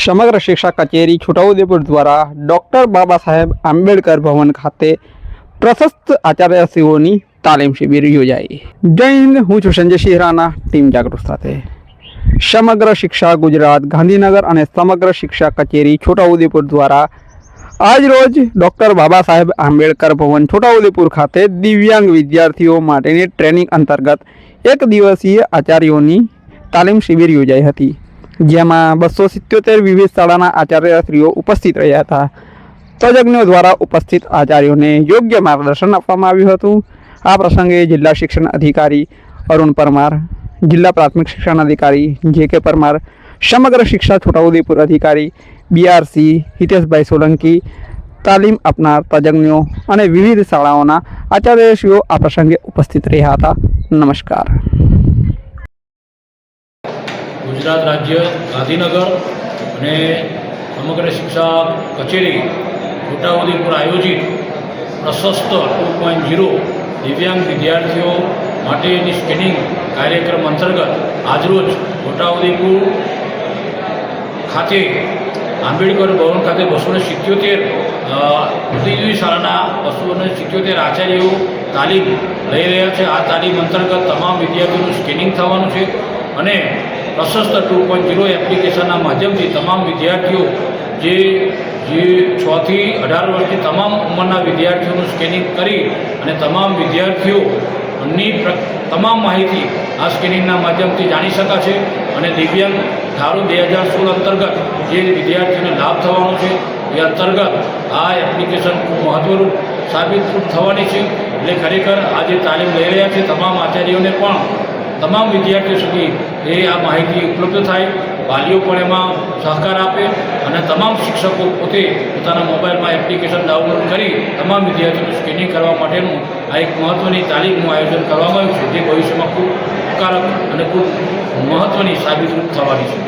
સમગ્ર શિક્ષા કચેરી છોટાઉદેપુર દ્વારા ડૉક્ટર બાબા સાહેબ આંબેડકર ભવન ખાતે પ્રશસ્ત આચાર્યશ્રીઓની તાલીમ શિબિર યોજાઈ। જય હિન્દ, હું છું સંજય સિંહ રાણા, ટીમ જાગૃત સાથે। સમગ્ર શિક્ષા ગુજરાત ગાંધીનગર અને સમગ્ર શિક્ષા કચેરી છોટાઉદેપુર દ્વારા આજ રોજ ડૉક્ટર બાબા સાહેબ આંબેડકર ભવન છોટાઉદેપુર ખાતે દિવ્યાંગ વિદ્યાર્થીઓ માટેની ટ્રેનિંગ અંતર્ગત એક દિવસીય આચાર્યોની તાલીમ શિબિર યોજાઈ હતી, જેમાં 277 વિવિધ શાળાના આચાર્યશ્રીઓ ઉપસ્થિત રહ્યા હતા। તજજ્ઞો દ્વારા ઉપસ્થિત આચાર્યોને યોગ્ય માર્ગદર્શન આપવામાં આવ્યું હતું। આ પ્રસંગે જિલ્લા શિક્ષણ અધિકારી અરુણ પરમાર, જિલ્લા પ્રાથમિક શિક્ષણ અધિકારી જે.કે. પરમાર, સમગ્ર શિક્ષા છોટાઉદેપુર અધિકારી BRC હિતેશભાઈ સોલંકી, તાલીમ આપનાર તજજ્ઞો અને વિવિધ શાળાઓના આચાર્યશ્રીઓ આ પ્રસંગે ઉપસ્થિત રહ્યા હતા। નમસ્કાર। ગુજરાત રાજ્ય ગાંધીનગર અને સમગ્ર શિક્ષા કચેરી છોટાઉદેપુર આયોજિત પ્રશસ્ત 2.0 દિવ્યાંગ વિદ્યાર્થીઓ માટેની સ્કેનિંગ કાર્યક્રમ અંતર્ગત આજરોજ છોટાઉદેપુર ખાતે આંબેડકર ભવન ખાતે 277 જુદી શાળાના 277 આચાર્યો તાલીમ લઈ રહ્યા છે। આ તાલીમ અંતર્ગત તમામ વિદ્યાર્થીઓનું સ્કેનિંગ થવાનું છે અને પ્રશસ્ત 2.0 એપ્લિકેશનના માધ્યમથી તમામ વિદ્યાર્થીઓ જે 6 થી 18 વર્ષની તમામ ઉંમરના વિદ્યાર્થીઓનું સ્કેનિંગ કરી અને તમામ વિદ્યાર્થીઓની તમામ માહિતી આ સ્કેનિંગના માધ્યમથી જાણી શકાશે અને દિવ્યાંગ ધારો 2016 અંતર્ગત જે વિદ્યાર્થીઓને લાભ થવાનો છે એ અંતર્ગત આ એપ્લિકેશન ખૂબ મહત્વરૂપ સાબિત થવાની છે। એટલે ખરેખર આજે તાલીમ લઈ રહ્યા છે તમામ આચાર્યોને પણ તમામ વિદ્યાર્થીઓ સુધી આ માહિતી ઉપલબ્ધ થાય, વાલીઓ પણ એમાં સહકાર આપે અને તમામ શિક્ષકો પોતે પોતાના મોબાઈલમાં એપ્લિકેશન ડાઉનલોડ કરી તમામ વિદ્યાર્થીઓનું સ્કેનિંગ કરવા માટેનું આ એક મહત્ત્વની તાલીમનું આયોજન કરવામાં આવ્યું છે, જે ભવિષ્યમાં ખૂબ ઉપકારક અને ખૂબ મહત્ત્વની સાબિત થવાની છે।